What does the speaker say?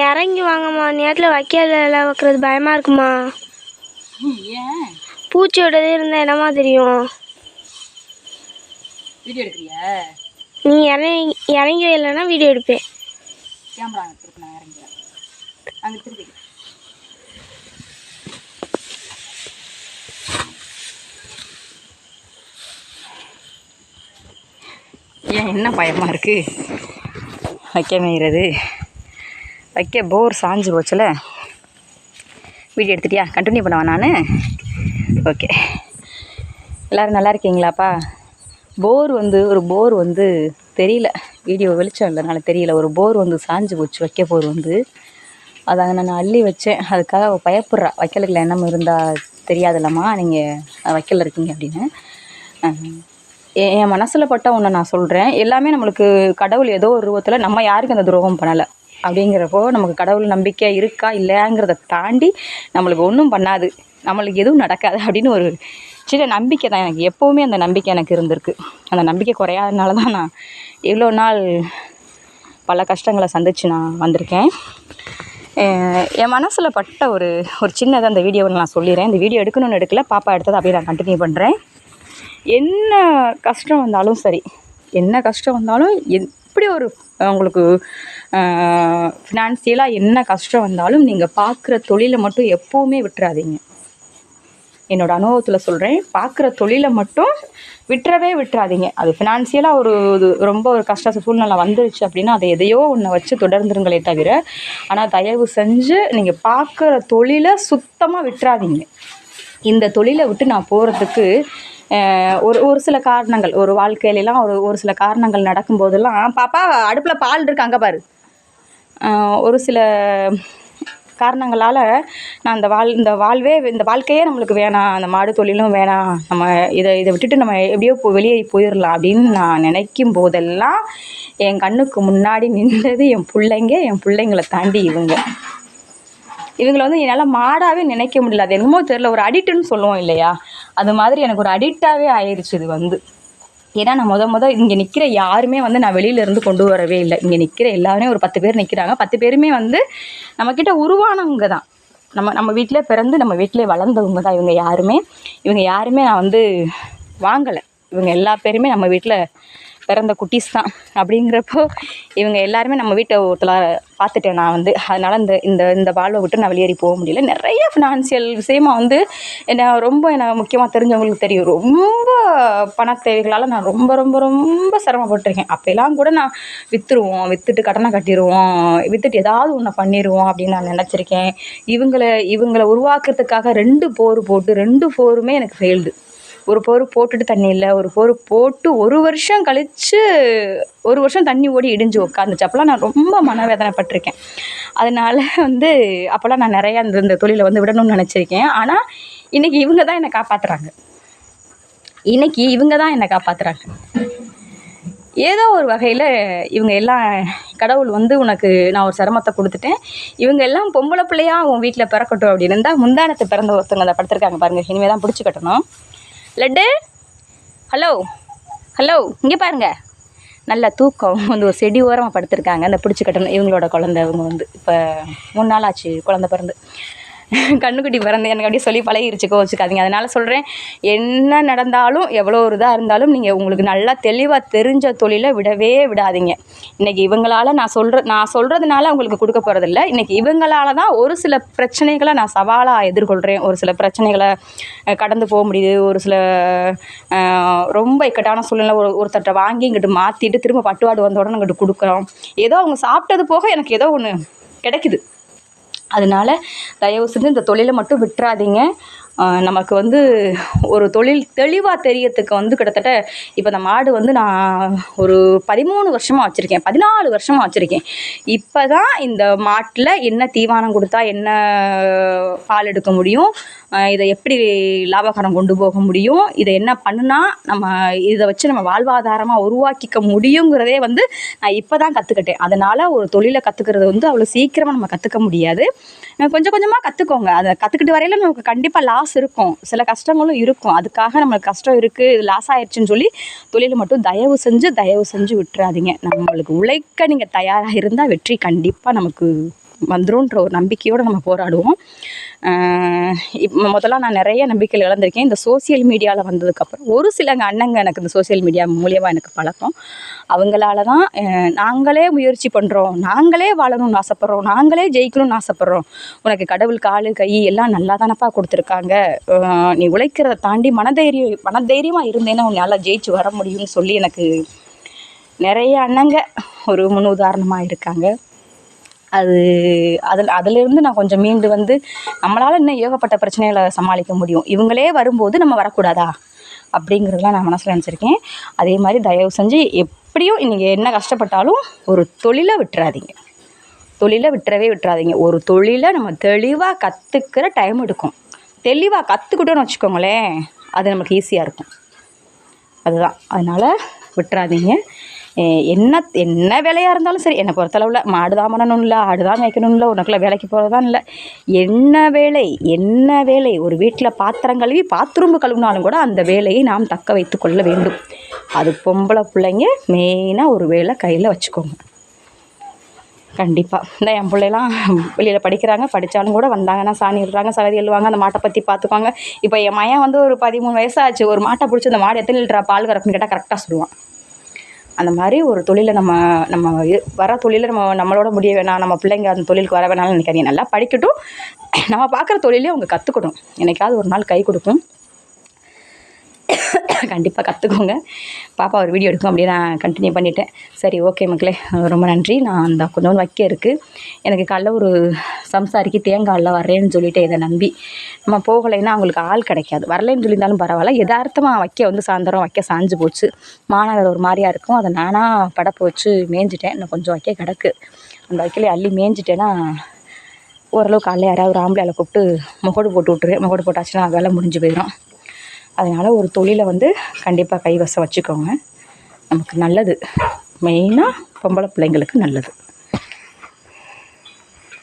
இறங்கி வாங்கம்மா. நேரத்தில் வைக்கல வைக்கிறது பயமாக இருக்குமா? ஏன்? பூச்சியோடதே இருந்தால் என்னமா தெரியும்? வீடியோ எடுக்கிறியா? நீ இறங்கி இல்லைன்னா வீடியோ எடுப்பேன். கேமரா திருப்பி நான் இறங்கிறேன். அங்கே திருப்பி ஏன் என்ன பயமாக இருக்குது? வைக்க மேய்கிறது வைக்க போர் சாஞ்சு போச்சுல. வீடியோ எடுத்துட்டியா? கண்டினியூ பண்ணுவா நான். ஓகே, எல்லோரும் நல்லா இருக்கீங்களாப்பா? ஒரு போர் வந்து தெரியல, வீடியோ வெளிச்சம் இல்லைனால தெரியல. ஒரு போர் வந்து சாஞ்சு போச்சு, வைக்க போர் வந்து. அதை நான் அள்ளி வச்சேன். அதுக்காக பயப்படுறா, வைக்கலுக்குள்ள எண்ணம் இருந்தால் தெரியாதுல்லம்மா நீங்கள் வைக்கல இருக்கீங்க அப்படின்னு. என் மனசில் பட்ட ஒன்று நான் சொல்கிறேன். எல்லாமே நம்மளுக்கு கடவுள் ஏதோ ஒரு ரூபத்தில், நம்ம யாருக்கும் அந்த துரோகம் பண்ணலை அப்படிங்கிறப்போ நமக்கு கடவுள் நம்பிக்கை இருக்கா இல்லையாங்கிறத தாண்டி நம்மளுக்கு ஒன்றும் பண்ணாது, நம்மளுக்கு எதுவும் நடக்காது அப்படின்னு ஒரு சின்ன நம்பிக்கை தான் எனக்கு. எப்போவுமே அந்த நம்பிக்கை எனக்கு இருந்திருக்கு. அந்த நம்பிக்கை குறையாதனால தான் நான் இவ்வளோ நாள் பல கஷ்டங்களை சந்தித்து நான் வந்திருக்கேன். என் மனசில் பட்ட ஒரு சின்னதாக அந்த வீடியோவை நான் சொல்லிடுறேன். இந்த வீடியோ எடுக்கணும்னு எடுக்கல, பாப்பா எடுத்ததை அப்படியே நான் கண்டினியூ பண்ணுறேன். என்ன கஷ்டம் வந்தாலும் சரி, என்ன கஷ்டம் வந்தாலும், எப்படி ஒரு உங்களுக்கு ஃபினான்சியலாக என்ன கஷ்டம் வந்தாலும் நீங்கள் பார்க்குற தொழிலை மட்டும் எப்போவுமே விட்டுறாதீங்க. என்னோடய அனுபவத்தில் சொல்கிறேன், பார்க்குற தொழிலை மட்டும் விட்டுறாதீங்க. அது ஃபினான்சியலாக ரொம்ப ஒரு கஷ்ட சூழ்நிலை வந்துருச்சு அப்படின்னா அதை எதையோ ஒன்றை வச்சு தொடர்ந்துருங்களே தவிர, ஆனால் தயவு செஞ்சு நீங்கள் பார்க்குற தொழிலை சுத்தமாக விட்டுறாதீங்க. இந்த தொழிலை விட்டு நான் போகிறதுக்கு ஒரு சில காரணங்கள், ஒரு வாழ்க்கையிலலாம் ஒரு சில காரணங்கள் நடக்கும்போதெல்லாம், பாப்பா அடுப்பில் பால் இருக்கு அங்கே பாரு, ஒரு சில காரணங்களால் நான் இந்த வாழ்க்கையே நம்மளுக்கு வேணாம், அந்த மாடு தொழிலும் வேணாம், நம்ம இதை விட்டுட்டு நம்ம எப்படியோ வெளியே போயிடலாம் அப்படின்னு நான் நினைக்கும் போதெல்லாம் என் கண்ணுக்கு முன்னாடி நின்றது என் பிள்ளைங்களை தாண்டி இவங்களை வந்து என்னால் மாடாகவே நினைக்க முடியல. அது என்னமோ தெரியல, ஒரு அடிக்ட்டுன்னு சொல்லுவோம் இல்லையா, அது மாதிரி எனக்கு ஒரு அடிக்டாகவே ஆயிடுச்சு இது வந்து. ஏன்னா நான் இங்கே நிற்கிற யாருமே வந்து நான் வெளியிலேருந்து கொண்டு வரவே இல்லை. இங்கே நிற்கிற எல்லாருமே ஒரு 10 பேர் நிற்கிறாங்க. 10 பேருமே வந்து நம்மக்கிட்ட உருவானவங்க தான். நம்ம வீட்டிலே பிறந்து நம்ம வீட்டிலே வளர்ந்தவங்க தான் இவங்க யாருமே நான் வந்து வாங்கலை. இவங்க எல்லா பேருமே நம்ம வீட்டில் பிறந்த குட்டீஸ் தான். அப்படிங்கிறப்போ இவங்க எல்லாருமே நம்ம வீட்டை ஒருத்தர் பார்த்துட்டேன் நான் வந்து. அதனால் இந்த வாழ்வை விட்டு நான் வெளியேறி போக முடியல. நிறைய ஃபினான்சியல் விஷயமாக வந்து என்ன முக்கியமாக தெரிஞ்சவங்களுக்கு தெரியும், ரொம்ப பண தேவைகளால் நான் ரொம்ப ரொம்ப ரொம்ப சிரமப்பட்டிருக்கேன். அப்போலாம் கூட நான் விற்றுட்டு கடனை கட்டிடுவோம், விற்றுட்டு ஏதாவது ஒன்று பண்ணிடுவோம் அப்படின்னு நான் நினச்சிருக்கேன். இவங்களை உருவாக்குறதுக்காக 2 போர் போட்டு 2 போருமே எனக்கு ஃபெயில்டு. ஒரு போர் போட்டுட்டு தண்ணி இல்லை, ஒரு போர் போட்டு 1 வருஷம் கழித்து 1 வருஷம் தண்ணி ஓடி இடிஞ்சு உட்காந்துச்சு. அப்போல்லாம் நான் ரொம்ப மனவேதனைப்பட்டிருக்கேன். அதனால் வந்து அப்போல்லாம் நான் நிறையா இந்த தொழிலை வந்து விடணும்னு நினச்சிருக்கேன். ஆனால் இன்றைக்கி இவங்க தான் என்னை காப்பாற்றுறாங்க. ஏதோ ஒரு வகையில் இவங்க எல்லாம், கடவுள் வந்து உனக்கு நான் ஒரு சிரமத்தை கொடுத்துட்டேன், இவங்க எல்லாம் பொம்பளை பிள்ளையா உன் வீட்டில் பிறக்கட்டும் அப்படின்னு இருந்தால். முந்தானத்து பிறந்த ஒருத்தவங்க அதை படுத்திருக்காங்க பாருங்கள், இனிமேல் தான் பிடிச்சி கட்டணும். லட்டு, ஹலோ இங்கே பாருங்கள், நல்லா தூக்கம் வந்து ஒரு செடி ஓரமாக படுத்திருக்காங்க. அந்த பிடிச்சி கட்டணும். இவங்களோட குழந்தை. இவங்க வந்து இப்போ 3 நாள் ஆச்சு குழந்தை பிறந்து, கண்ணுக்குட்டி பிறந்து. எனக்கு அப்படியே சொல்லி பழகிருச்சு, கோச்சிக்காதீங்க. அதனால் சொல்கிறேன், என்ன நடந்தாலும் எவ்வளோ ஒரு இதாக இருந்தாலும் நீங்கள் உங்களுக்கு நல்லா தெளிவாக தெரிஞ்ச தொழிலை விடவே விடாதீங்க. இன்றைக்கி இவங்களால் நான் சொல்கிறதுனால அவங்களுக்கு கொடுக்க போகிறதில்ல. இன்றைக்கி இவங்களால தான் ஒரு சில பிரச்சனைகளை நான் சவாலாக எதிர்கொள்கிறேன். ஒரு சில பிரச்சனைகளை கடந்து போக முடியுது. ஒரு சில ரொம்ப இக்கட்டான சூழ்நிலை ஒருத்தட்ட வாங்கி இங்கிட்டு மாற்றிட்டு திரும்ப பட்டுவாடு வந்த உடனே இங்கிட்டு கொடுக்குறோம். ஏதோ அவங்க சாப்பிட்டது போக எனக்கு ஏதோ ஒன்று கிடைக்குது. அதனால் தயவு செஞ்சு இந்த தொழிலை மட்டும் விட்டுறாதீங்க. நமக்கு வந்து ஒரு தொழில் தெளிவாக தெரியறதுக்கு வந்து கிட்டத்தட்ட இப்போ இந்த மாடு வந்து நான் ஒரு 13 வருஷமாக வச்சுருக்கேன், 14 வருஷமாக வச்சுருக்கேன். இப்போ தான் இந்த மாட்டில் என்ன தீவனம் கொடுத்தா என்ன பால் எடுக்க முடியும், இதை எப்படி லாபகரம் கொண்டு போக முடியும், இதை என்ன பண்ணுனா நம்ம இதை வச்சு நம்ம வாழ்வாதாரமாக உருவாக்கிக்க முடியுங்கிறதே வந்து நான் இப்போ தான் கற்றுக்கிட்டேன். அதனால் ஒரு தொழிலை கற்றுக்கிறது வந்து அவ்வளோ சீக்கிரமாக நம்ம கற்றுக்க முடியாது. கொஞ்சம் கொஞ்சமாக கற்றுக்கோங்க. அதை கற்றுக்கிட்டு வரையில் நமக்கு கண்டிப்பாக லாஸ் இருக்கும், சில கஷ்டங்களும் இருக்கும். அதுக்காக நம்மளுக்கு கஷ்டம் இருக்குது, லாஸ் ஆயிடுச்சுன்னு சொல்லி தொழிலை மட்டும் தயவு செஞ்சு விட்டுறாதீங்க. நம்மளுக்கு உழைக்க நீங்கள் தயாராக இருந்தால் வெற்றி கண்டிப்பாக நமக்கு வந்துரும்ன்ற ஒரு நம்பிக்கையோடு நம்ம போராடுவோம். முதல்ல நான் நிறைய நம்பிக்கைகள் இழந்திருக்கேன். இந்த சோசியல் மீடியாவில் வந்ததுக்கப்புறம் ஒரு சிலங்க அண்ணங்க எனக்கு இந்த சோசியல் மீடியா மூலியமாக எனக்கு பழக்கம். அவங்களால தான் நாங்களே முயற்சி பண்ணுறோம், நாங்களே வாழணும்னு ஆசைப்பட்றோம், நாங்களே ஜெயிக்கணும்னு ஆசைப்பட்றோம், உனக்கு கடவுள் கால் கை எல்லாம் நல்லா தானப்பா கொடுத்துருக்காங்க, நீ உழைக்கிறத தாண்டி மனதைரியமாக இருந்தேன்னா உன்னால் ஜெயிச்சு வர முடியும்னு சொல்லி எனக்கு நிறைய அண்ணங்க ஒரு முன் உதாரணமாக இருக்காங்க. அதிலிருந்து நான் கொஞ்சம் மீண்டு வந்து நம்மளால் இன்னும் ஏகப்பட்ட பிரச்சனைகளை சமாளிக்க முடியும், இவங்களே வரும்போது நம்ம வரக்கூடாதா அப்படிங்கிறதுலாம் நான் மனசில் நினச்சிருக்கேன். அதே மாதிரி தயவு செஞ்சு எப்படியும் நீங்கள் என்ன கஷ்டப்பட்டாலும் ஒரு தொழிலை விட்டுறாதீங்க, தொழிலை விட்டுறாதீங்க. ஒரு தொழிலை நம்ம தெளிவாக கற்றுக்கிற டைம் எடுக்கும். தெளிவாக கற்றுக்கிட்டோன்னு வச்சுக்கோங்களேன், அது நமக்கு ஈஸியாக இருக்கும். அதுதான், அதனால் விட்டுறாதீங்க. என்ன வேலையாக இருந்தாலும் சரி, என்னை பொறுத்தளவில் மாடு தான் பண்ணணும் இல்லை, ஆடு தான் மேய்க்கணும் இல்லை, உனக்குள்ள வேலைக்கு போகிறதான் இல்லை, என்ன வேலை ஒரு வீட்டில் பாத்திரம் கழுவி பாத்ரூம்பு கழுவினாலும் கூட அந்த வேலையை நாம் தக்க வைத்து கொள்ள வேண்டும். அது பொம்பளை பிள்ளைங்க மெயினாக ஒரு வேலை கையில் வச்சுக்கோங்க கண்டிப்பாக. இந்த என் பிள்ளைலாம் வெளியில் படிக்கிறாங்க, படித்தாலும் கூட வந்தாங்கன்னா சாணி விடுறாங்க, சகதி எழுவாங்க, அந்த மாட்டை பற்றி பார்த்துக்குவாங்க. இப்போ என் மகன் வந்து ஒரு 13 வயசாச்சு, ஒரு மாட்டை பிடிச்சி அந்த மாடு எத்தனை லிட்டரா பால் கறப்புன்னு கேட்டால் கரெக்டாக சொல்லுவான். அந்த மாதிரி ஒரு தொழிலை நம்ம வர தொழிலை நம்மளோட முடிய வேணாம், நம்ம பிள்ளைங்க அந்த தொழிலுக்கு வர வேணாம்னு நினைக்காதீங்க. நல்லா படிக்கட்டும், நம்ம பார்க்குற தொழிலே அவங்க கற்றுக்கட்டும், என்னைக்காவது ஒரு நாள் கை கொடுக்கும். கண்டிப்பாக கற்றுக்கோங்க. பாப்பா ஒரு வீடியோ எடுக்கும், அப்படியே நான் கண்டினியூ பண்ணிட்டேன். சரி, ஓகே மக்களே, ரொம்ப நன்றி. நான் அந்த கொஞ்சம் வைக்க இருக்குது, எனக்கு காலைல ஒரு சம்சாரிக்கு தேங்காயில் வரேன்னு சொல்லிட்டு இதை நம்பி நம்ம போகலைன்னா அவங்களுக்கு ஆள் கிடைக்காது. வரலைன்னு சொல்லியிருந்தாலும் பரவாயில்ல, யதார்த்தமாக வைக்க வந்து சாயந்தரம் வைக்க சாஞ்சு போச்சு, மாநகர் ஒரு மாதிரியாக இருக்கும், அதை நானாக படப்பு வச்சு மேய்ஞ்சிட்டேன். இன்னும் கொஞ்சம் வைக்க கிடக்கு, அந்த வைக்கலையே அள்ளி மேய்ஞ்சிட்டேன்னா ஓரளவுக்கு காலையில் யாராவது ஒரு ஆம்பளையால் கூப்பிட்டு முகடு போட்டு விட்டுருவேன். முகடு போட்டாச்சுன்னா வேலை முடிஞ்சு போயிடும். அதனால் ஒரு தொழிலை வந்து கண்டிப்பாக கைவசம் வச்சுக்கோங்க, நமக்கு நல்லது, மெயினாக பொம்பளை பிள்ளைங்களுக்கு நல்லது.